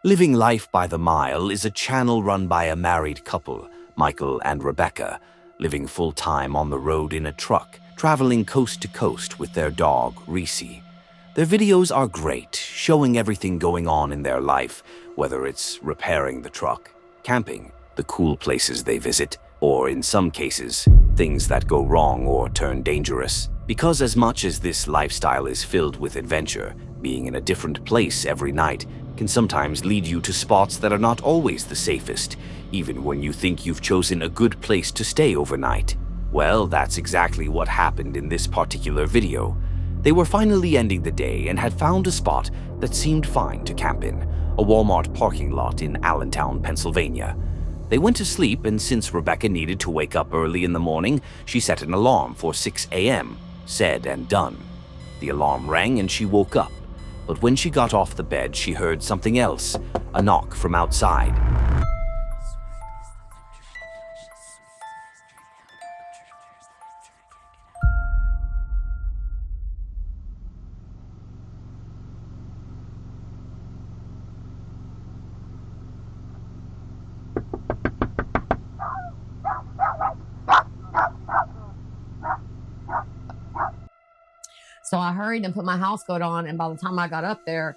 Living Life by the Mile is a channel run by a married couple, Michael and Rebecca, living full-time on the road in a truck, traveling coast to coast with their dog, Reese. Their videos are great, showing everything going on in their life, whether it's repairing the truck, camping, the cool places they visit, or in some cases, things that go wrong or turn dangerous. Because as much as this lifestyle is filled with adventure, being in a different place every night can sometimes lead you to spots that are not always the safest, even when you think you've chosen a good place to stay overnight. Well, that's exactly what happened in this particular video. They were finally ending the day and had found a spot that seemed fine to camp in, a Walmart parking lot in Allentown, Pennsylvania. They went to sleep, and since Rebecca needed to wake up early in the morning, she set an alarm for 6 a.m. Said and done. The alarm rang and she woke up. But when she got off the bed, she heard something else, a knock from outside. So I hurried and put my house coat on, and by the time I got up there,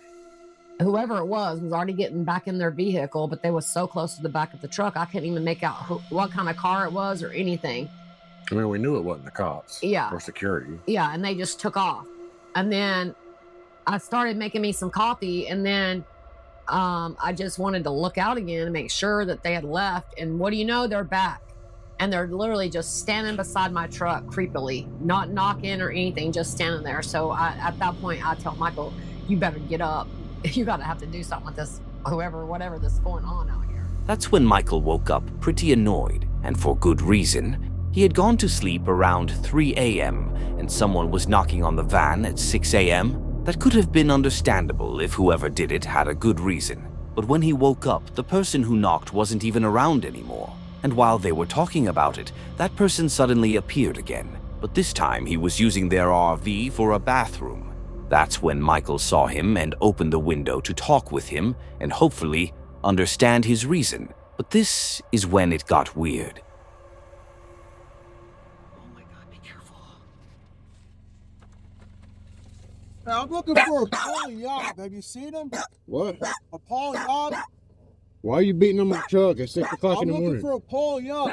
whoever it was already getting back in their vehicle, but they was so close to the back of the truck, I couldn't even make out what kind of car it was or anything. I mean, we knew it wasn't the cops. Yeah. Or security. Yeah, and they just took off. And then I started making me some coffee, and then I just wanted to look out again and make sure that they had left. And what do you know? They're back. And they're literally just standing beside my truck creepily, not knocking or anything, just standing there. So at that point, I tell Michael, you better get up. You got to have to do something with this, whatever that's going on out here. That's when Michael woke up pretty annoyed, and for good reason. He had gone to sleep around 3 a.m., and someone was knocking on the van at 6 a.m. That could have been understandable if whoever did it had a good reason. But when he woke up, the person who knocked wasn't even around anymore. And while they were talking about it, that person suddenly appeared again. But this time he was using their RV for a bathroom. That's when Michael saw him and opened the window to talk with him and hopefully understand his reason. But this is when it got weird. Oh my God, be careful. I'm looking for a Paul Yob. Have you seen him? What? A Paul Yob? Why are you beating on my truck at 6 o'clock in the I'm morning? looking for a Paul Yob.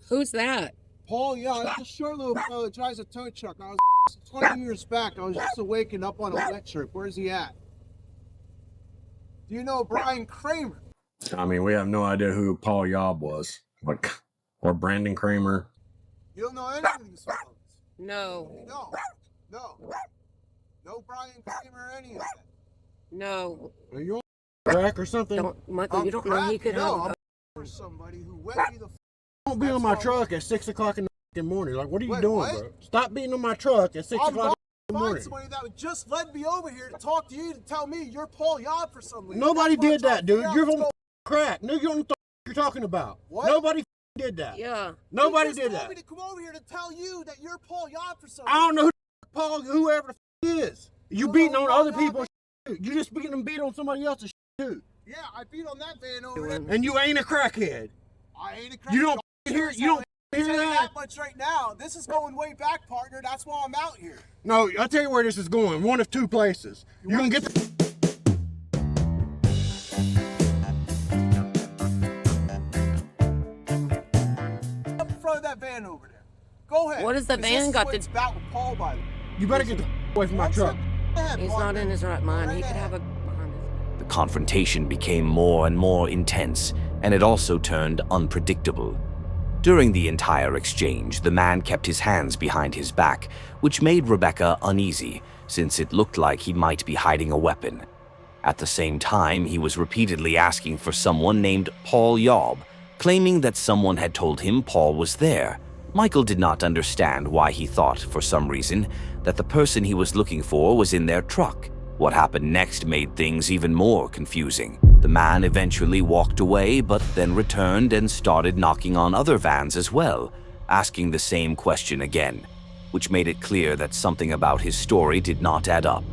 Who's that? Paul Yob. It's a short little fellow that drives a tow truck. I was 20 years back. I was just waking up on a wet trip. Where's he at? Do you know Brian Kramer? I mean, we have no idea who Paul Yob was. Like, or Brandon Kramer. You don't know any of these fellows? No. No. No. No Brian Kramer or any of that. No. Are you on crack or something? Michael, you don't know he could no, have. I'm for somebody who wet me the Don't be on my truck at 6 o'clock in the morning. Like, what are you Wait, doing, what? bro? Stop beating on my truck at 6 I'm o'clock in the find morning. somebody that would just led me over here to talk to you to tell me you're Paul Yob for some reason. Nobody That's what did I'm trying that, to dude. figure out. You're Let's on go. crack. No, you don't know what you're talking about. What? Nobody did that. Yeah. Nobody He just did told that. me to come over here to tell you that you're Paul Yob for some I don't know who Paul, whoever the is. You don't beating know on Paul other Yob, people's shit. You just beating on somebody else's shit, too. Yeah, I beat on that van over there. And you ain't a crackhead. I ain't a crack. You don't hear Tell you that? that much right now. This is going way back, partner. That's why I'm out here. No, I'll tell you where this is going. One of two places. You're gonna get the Up in front of that van over there. Go ahead. What has the 'Cause van this is got what to- it's about with Paul, by the way. You better get the away from my truck. He's not in his right mind. He could have a. The confrontation became more and more intense, and it also turned unpredictable. During the entire exchange, the man kept his hands behind his back, which made Rebecca uneasy, since it looked like he might be hiding a weapon. At the same time, he was repeatedly asking for someone named Paul Yob, claiming that someone had told him Paul was there. Michael did not understand why he thought, for some reason, that the person he was looking for was in their truck. What happened next made things even more confusing. The man eventually walked away, but then returned and started knocking on other vans as well, asking the same question again, which made it clear that something about his story did not add up.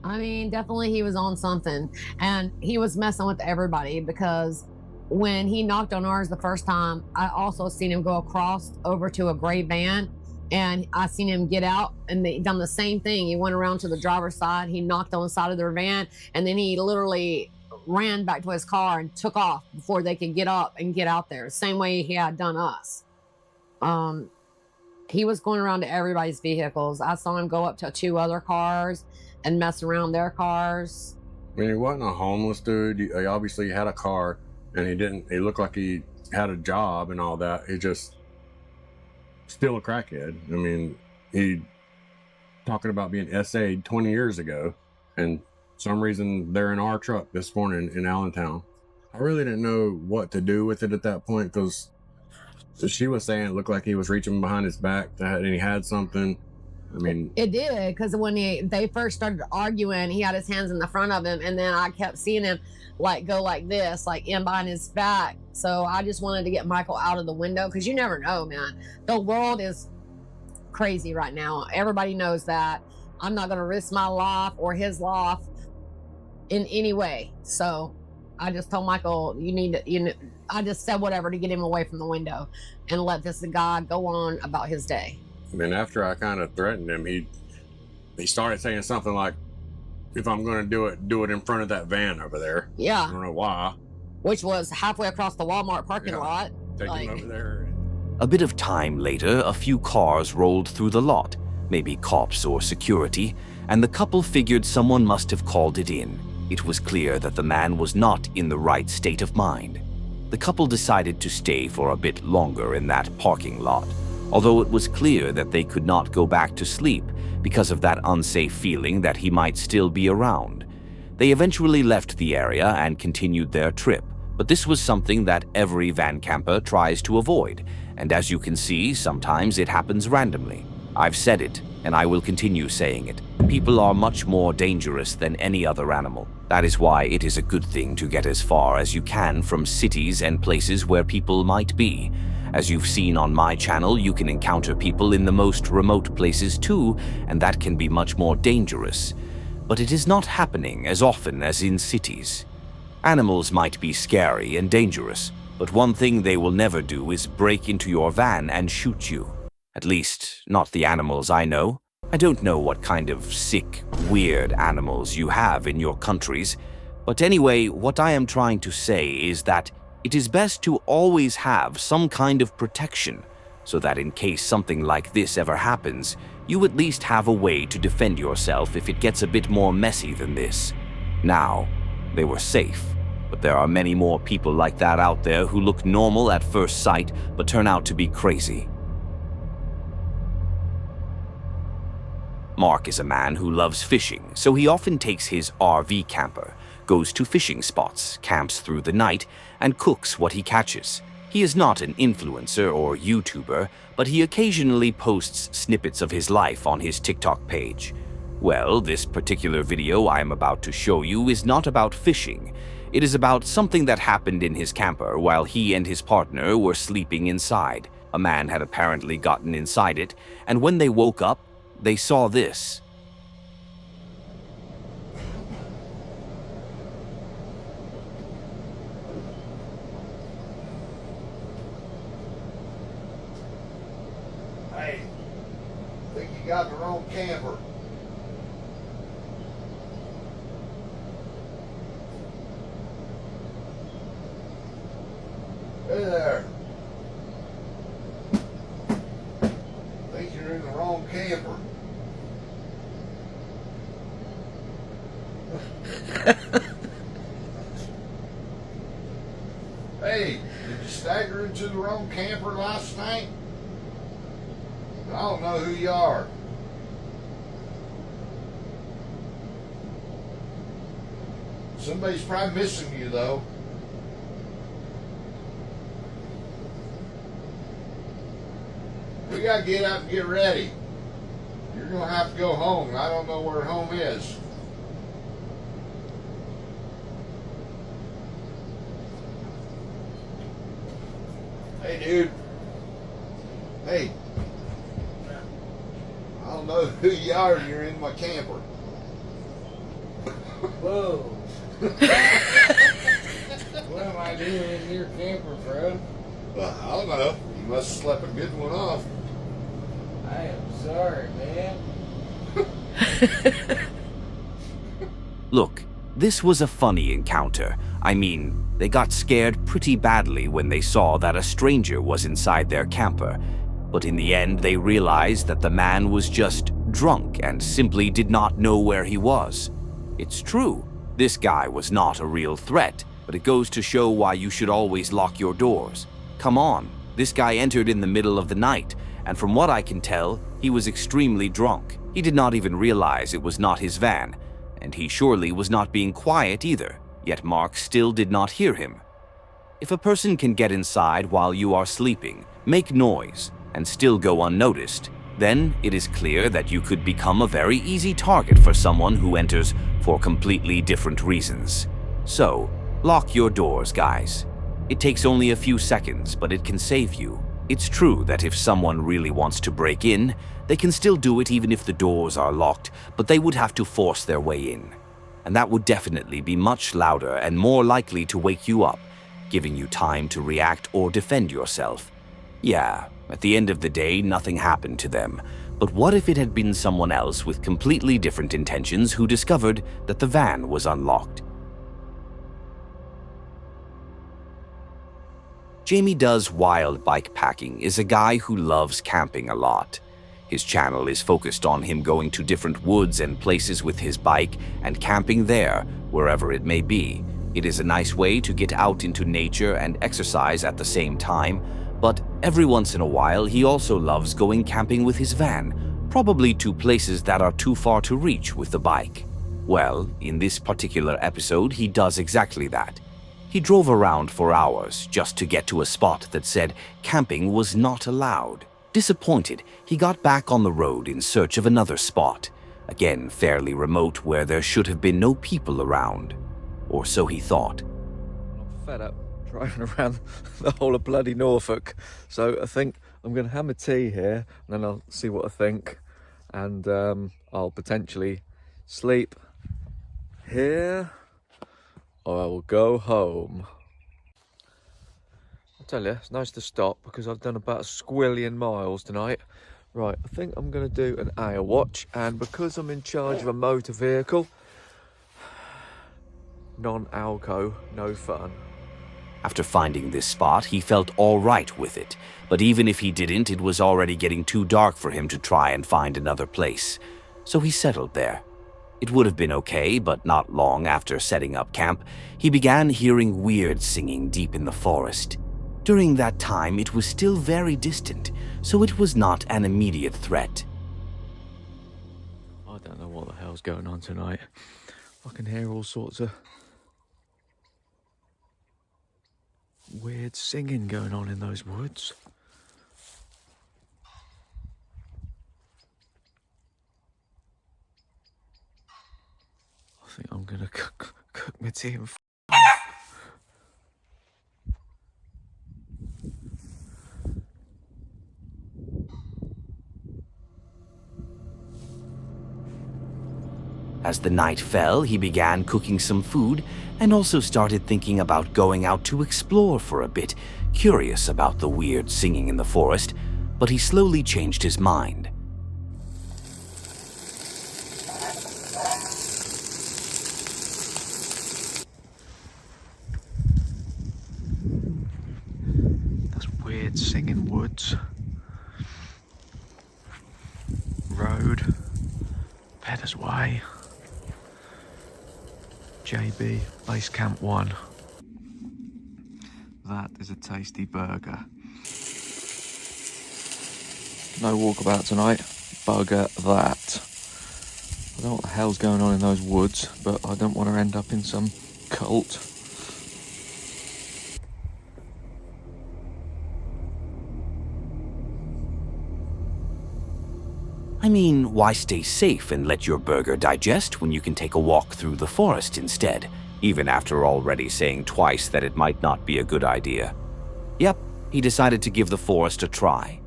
I mean, definitely he was on something, and he was messing with everybody because when he knocked on ours the first time, I also seen him go across over to a gray van, and I seen him get out, and they done the same thing. He went around to the driver's side, he knocked on the side of their van, and then he literally ran back to his car and took off before they could get up and get out there. Same way he had done us. Um, he was going around to everybody's vehicles. I saw him go up to 2 other cars and mess around their cars. I mean, he wasn't a homeless dude. He obviously had a car, and he looked like he had a job and all that. He just still a crackhead. I mean, he talking about being SA'd 20 years ago, and some reason they're in our truck this morning in Allentown. I really didn't know what to do with it at that point, because she was saying it looked like he was reaching behind his back and he had something. I mean, it did, because when they first started arguing, he had his hands in the front of him, and then I kept seeing him like go like this, like in behind his back. So I just wanted to get Michael out of the window, because you never know, man. The world is crazy right now. Everybody knows that. I'm not going to risk my life or his life in any way. So I just told Michael, I just said whatever to get him away from the window and let this guy go on about his day. And after I kind of threatened him, he started saying something like, if I'm going to do it in front of that van over there. Yeah. I don't know why. Which was halfway across the Walmart parking lot. Take him over there. A bit of time later, a few cars rolled through the lot, maybe cops or security, and the couple figured someone must have called it in. It was clear that the man was not in the right state of mind. The couple decided to stay for a bit longer in that parking lot, although it was clear that they could not go back to sleep because of that unsafe feeling that he might still be around. They eventually left the area and continued their trip, but this was something that every van camper tries to avoid, and as you can see, sometimes it happens randomly. I've said it, and I will continue saying it. People are much more dangerous than any other animal. That is why it is a good thing to get as far as you can from cities and places where people might be. As you've seen on my channel, you can encounter people in the most remote places too, and that can be much more dangerous. But it is not happening as often as in cities. Animals might be scary and dangerous, but one thing they will never do is break into your van and shoot you. At least, not the animals I know. I don't know what kind of sick, weird animals you have in your countries, but anyway, what I am trying to say is that it is best to always have some kind of protection, so that in case something like this ever happens, you at least have a way to defend yourself if it gets a bit more messy than this. Now, they were safe, but there are many more people like that out there who look normal at first sight but turn out to be crazy. Mark is a man who loves fishing, so he often takes his RV camper, goes to fishing spots, camps through the night, and cooks what he catches. He is not an influencer or YouTuber, but he occasionally posts snippets of his life on his TikTok page. Well, this particular video I am about to show you is not about fishing. It is about something that happened in his camper while he and his partner were sleeping inside. A man had apparently gotten inside it, and when they woke up, they saw this. Hey, think you got the wrong camper. Hey there. Think you're in the wrong camper. Hey, did you stagger into the wrong camper last night? I don't know who you are. Somebody's probably missing you though. We gotta get up and get ready. You're gonna have to go home. I don't know where home is. Hey, dude. Hey. I don't know who you are. You're in my camper. Whoa. What am I doing in your camper, bro? Well, I don't know. You must have slept a good one off. I am sorry, man. Look, this was a funny encounter. I mean, they got scared pretty badly when they saw that a stranger was inside their camper. But in the end, they realized that the man was just drunk and simply did not know where he was. It's true, this guy was not a real threat, but it goes to show why you should always lock your doors. Come on, this guy entered in the middle of the night, and from what I can tell, he was extremely drunk. He did not even realize it was not his van, and he surely was not being quiet either, yet Mark still did not hear him. If a person can get inside while you are sleeping, make noise, and still go unnoticed, then it is clear that you could become a very easy target for someone who enters for completely different reasons. So, lock your doors, guys. It takes only a few seconds, but it can save you. It's true that if someone really wants to break in, they can still do it even if the doors are locked, but they would have to force their way in. And that would definitely be much louder and more likely to wake you up, giving you time to react or defend yourself. Yeah, at the end of the day, nothing happened to them. But what if it had been someone else with completely different intentions who discovered that the van was unlocked? Jamie Does Wild Bikepacking is a guy who loves camping a lot. His channel is focused on him going to different woods and places with his bike and camping there, wherever it may be. It is a nice way to get out into nature and exercise at the same time, but every once in a while he also loves going camping with his van, probably to places that are too far to reach with the bike. Well, in this particular episode he does exactly that. He drove around for hours just to get to a spot that said camping was not allowed. Disappointed, he got back on the road in search of another spot, again fairly remote where there should have been no people around. Or so he thought. I'm fed up driving around the whole of bloody Norfolk, so I think I'm going to have a tea here and then I'll see what I think, and I'll potentially sleep here or I will go home. I'll tell you, it's nice to stop because I've done about a squillion miles tonight. Right, I think I'm going to do an hour watch, and because I'm in charge of a motor vehicle, non-alco, no fun. After finding this spot, he felt all right with it, but even if he didn't, it was already getting too dark for him to try and find another place. So he settled there. It would have been okay, but not long after setting up camp, he began hearing weird singing deep in the forest. During that time, it was still very distant, so it was not an immediate threat. I don't know what the hell's going on tonight. I can hear all sorts of weird singing going on in those woods. I think I'm gonna cook my tea and As the night fell, he began cooking some food and also started thinking about going out to explore for a bit, curious about the weird singing in the forest, but he slowly changed his mind. That's weird singing woods. Road. Pedder's Way. JB, Base Camp 1. That is a tasty burger. No walkabout tonight. Bugger that. I don't know what the hell's going on in those woods, but I don't want to end up in some cult. I mean, why stay safe and let your burger digest when you can take a walk through the forest instead, even after already saying twice that it might not be a good idea? Yep, he decided to give the forest a try.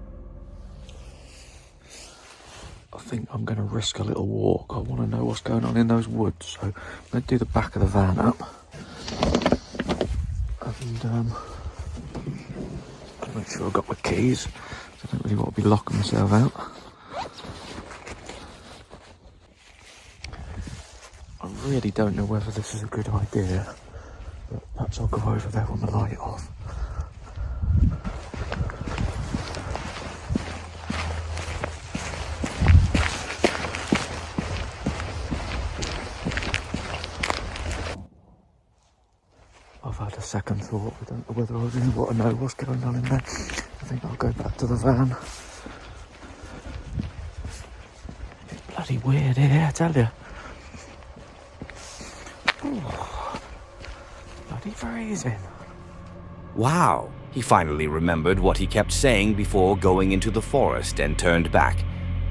I think I'm going to risk a little walk. I want to know what's going on in those woods, so I'm going to do the back of the van up. And make sure I've got my keys. I don't really want to be locking myself out. I really don't know whether this is a good idea, but perhaps I'll go over there with the light off. I've had a second thought. I don't know whether I really want to know what's going on in there. I think I'll go back to the van. It's bloody weird here, I tell you. Oh, bloody freezing. Wow, he finally remembered what he kept saying before going into the forest and turned back.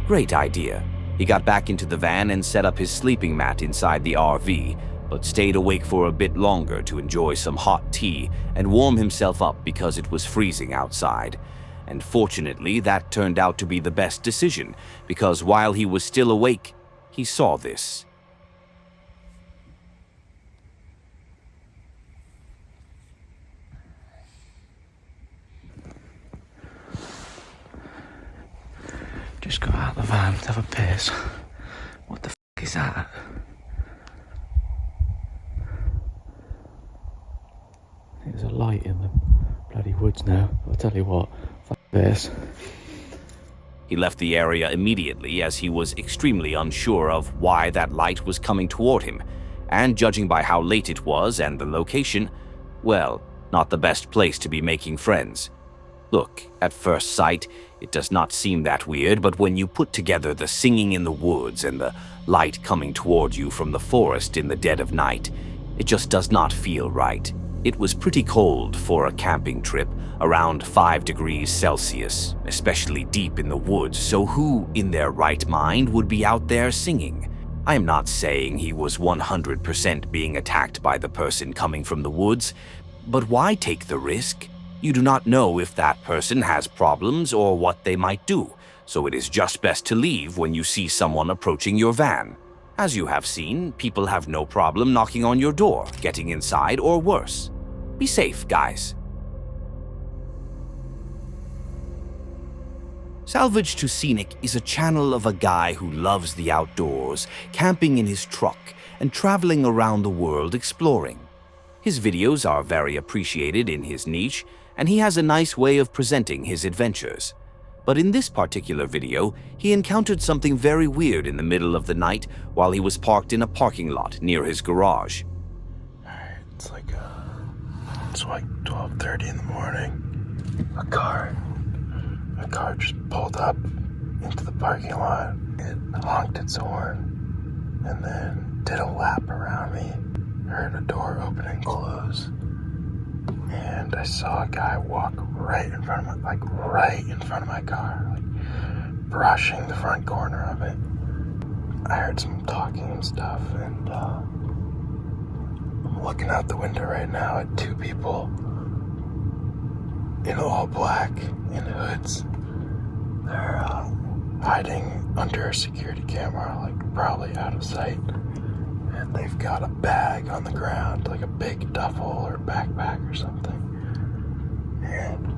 Great idea. He got back into the van and set up his sleeping mat inside the RV, but stayed awake for a bit longer to enjoy some hot tea and warm himself up because it was freezing outside. And fortunately, that turned out to be the best decision, because while he was still awake, he saw this. Just got out of the van to have a piss. What the f*** is that? There's a light in the bloody woods now. I'll tell you what, f*** this. He left the area immediately as he was extremely unsure of why that light was coming toward him, and judging by how late it was and the location, well, not the best place to be making friends. Look, at first sight, it does not seem that weird, but when you put together the singing in the woods and the light coming toward you from the forest in the dead of night, it just does not feel right. It was pretty cold for a camping trip, around 5 degrees Celsius, especially deep in the woods, so who in their right mind would be out there singing? I am not saying he was 100% being attacked by the person coming from the woods, but why take the risk? You do not know if that person has problems or what they might do, so it is just best to leave when you see someone approaching your van. As you have seen, people have no problem knocking on your door, getting inside, or worse. Be safe, guys. Salvage to Scenic is a channel of a guy who loves the outdoors, camping in his truck, and traveling around the world exploring. His videos are very appreciated in his niche, and he has a nice way of presenting his adventures. But in this particular video, he encountered something very weird in the middle of the night while he was parked in a parking lot near his garage. It's like 12:30 in the morning. A car just pulled up into the parking lot. It honked its horn and then did a lap around me. Heard a door open and close. And I saw a guy walk right in front of my car, brushing the front corner of it. I heard some talking and stuff, and I'm looking out the window right now at 2 people in all black in hoods. They're hiding under a security camera, probably out of sight. And they've got a bag on the ground, like a big duffel or backpack or something. And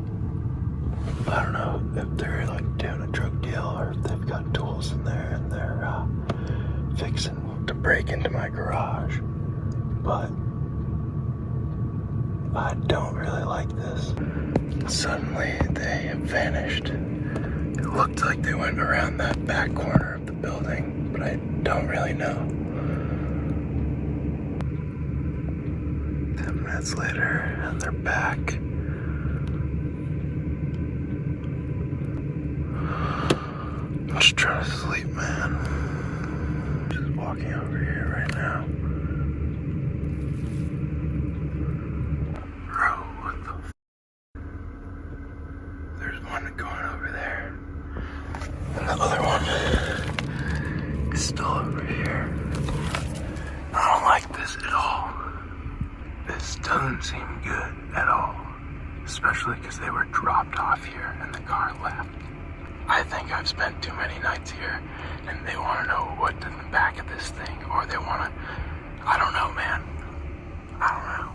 I don't know if they're doing a drug deal or if they've got tools in there and they're fixing to break into my garage. But I don't really like this. Suddenly they have vanished. It looked like they went around that back corner of the building, but I don't really know. 10 minutes later, and they're back. I'm just trying to sleep, man. Just walking over here right now. Bro, what the f***? There's one going over there. And the other one is still over here. I don't like this at all. This doesn't seem good at all. Especially because they were dropped off here and the car left. I think I've spent too many nights here, and they want to know what's in the back of this thing, or they want to, I don't know, man. I don't know.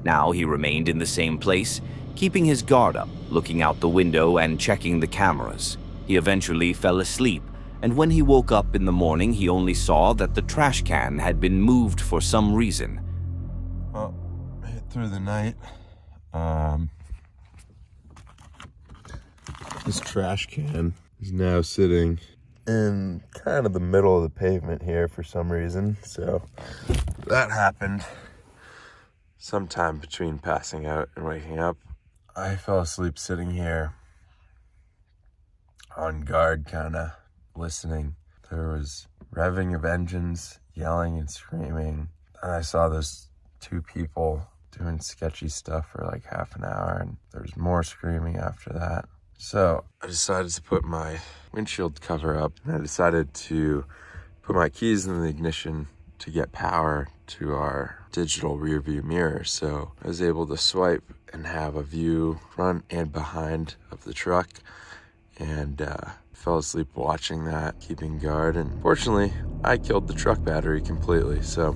Now he remained in the same place, keeping his guard up, looking out the window and checking the cameras. He eventually fell asleep, and when he woke up in the morning, he only saw that the trash can had been moved for some reason. Well, made it through the night. This trash can is now sitting in kind of the middle of the pavement here for some reason. So that happened sometime between passing out and waking up. I fell asleep sitting here on guard, kind of listening. There was revving of engines, yelling and screaming. And I saw those two people doing sketchy stuff for like half an hour, and there was more screaming after that. So I decided to put my windshield cover up, and I decided to put my keys in the ignition to get power to our digital rear view mirror. So I was able to swipe and have a view front and behind of the truck, and fell asleep watching that, keeping guard. And fortunately, I killed the truck battery completely. So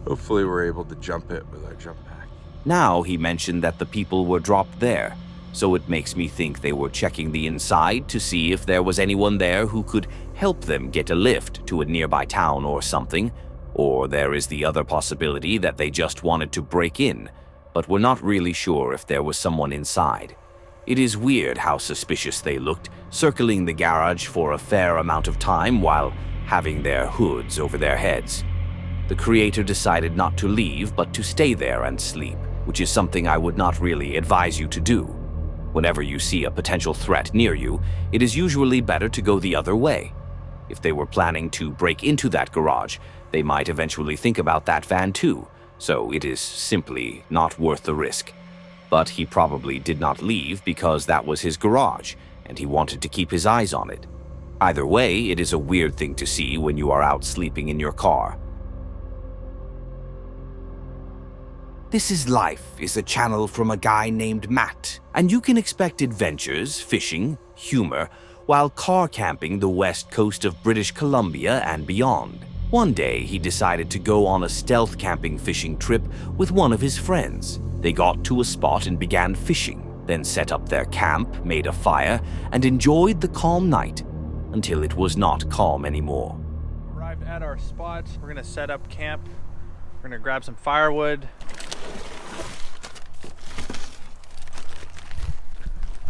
hopefully we're able to jump it with our jump pack. Now he mentioned that the people were dropped there, so it makes me think they were checking the inside to see if there was anyone there who could help them get a lift to a nearby town or something. Or there is the other possibility that they just wanted to break in, but were not really sure if there was someone inside. It is weird how suspicious they looked, circling the garage for a fair amount of time while having their hoods over their heads. The creator decided not to leave, but to stay there and sleep, which is something I would not really advise you to do. Whenever you see a potential threat near you, it is usually better to go the other way. If they were planning to break into that garage, they might eventually think about that van too, so it is simply not worth the risk. But he probably did not leave because that was his garage, and he wanted to keep his eyes on it. Either way, it is a weird thing to see when you are out sleeping in your car. This Is Life is a channel from a guy named Matt, and you can expect adventures, fishing, humor, while car camping the west coast of British Columbia and beyond. One day, he decided to go on a stealth camping fishing trip with one of his friends. They got to a spot and began fishing, then set up their camp, made a fire, and enjoyed the calm night until it was not calm anymore. Arrived at our spot. We're gonna set up camp. We're gonna grab some firewood.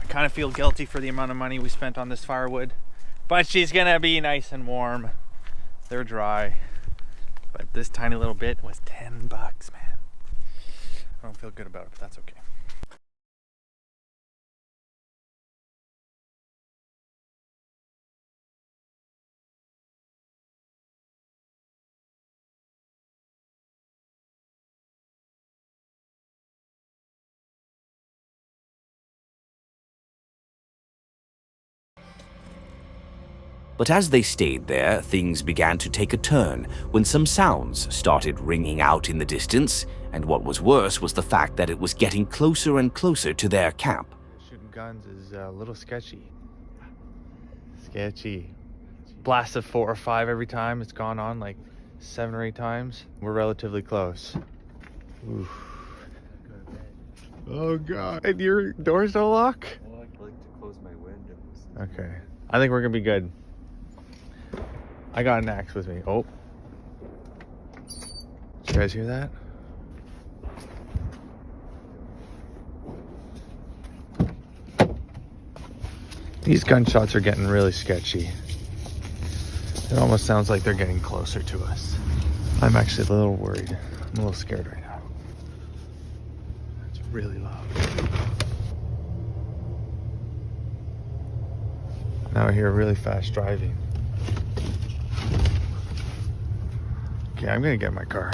I kind of feel guilty for the amount of money we spent on this firewood, but she's gonna be nice and warm. They're dry, but this tiny little bit was 10 bucks, man. I don't feel good about it, but that's okay. But as they stayed there, things began to take a turn when some sounds started ringing out in the distance, and what was worse was the fact that it was getting closer and closer to their camp. Shooting guns is a little sketchy. Sketchy. Blasts of 4 or 5 every time. It's gone on like 7 or 8 times. We're relatively close. Oof. Oh God. And your doors don't lock? Well, I like to close my windows. Okay. I think we're gonna be good. I got an axe with me. Oh. Did you guys hear that? These gunshots are getting really sketchy. It almost sounds like they're getting closer to us. I'm actually a little worried. I'm a little scared right now. It's really loud. Now I hear really fast driving. Okay, I'm gonna get in my car.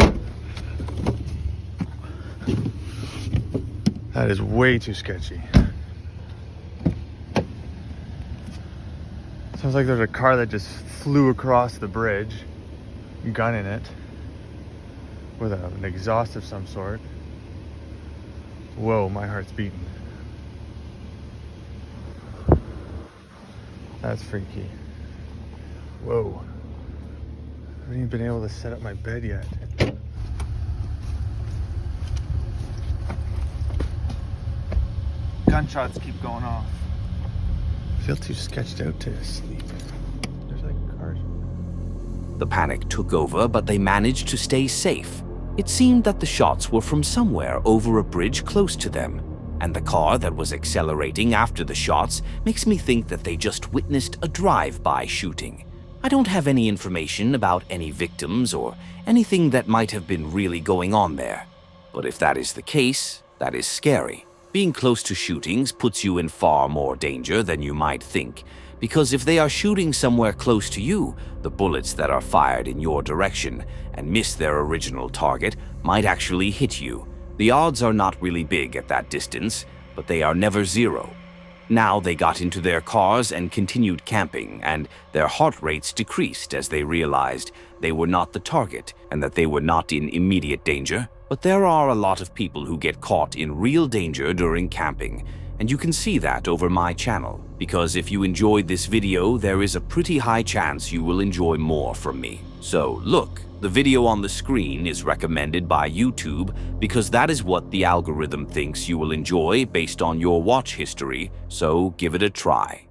That is way too sketchy. Sounds like there's a car that just flew across the bridge, gun in it, with an exhaust of some sort. Whoa, my heart's beating. That's freaky. Whoa. I haven't even been able to set up my bed yet. Gunshots keep going off. I feel too sketched out to sleep. There's like cars. The panic took over, but they managed to stay safe. It seemed that the shots were from somewhere over a bridge close to them, and the car that was accelerating after the shots makes me think that they just witnessed a drive-by shooting. I don't have any information about any victims or anything that might have been really going on there. But if that is the case, that is scary. Being close to shootings puts you in far more danger than you might think, because if they are shooting somewhere close to you, the bullets that are fired in your direction and miss their original target might actually hit you. The odds are not really big at that distance, but they are never zero. Now they got into their cars and continued camping, and their heart rates decreased as they realized they were not the target and that they were not in immediate danger. But there are a lot of people who get caught in real danger during camping, and you can see that over my channel, because if you enjoyed this video, there is a pretty high chance you will enjoy more from me. So look, the video on the screen is recommended by YouTube because that is what the algorithm thinks you will enjoy based on your watch history, so give it a try.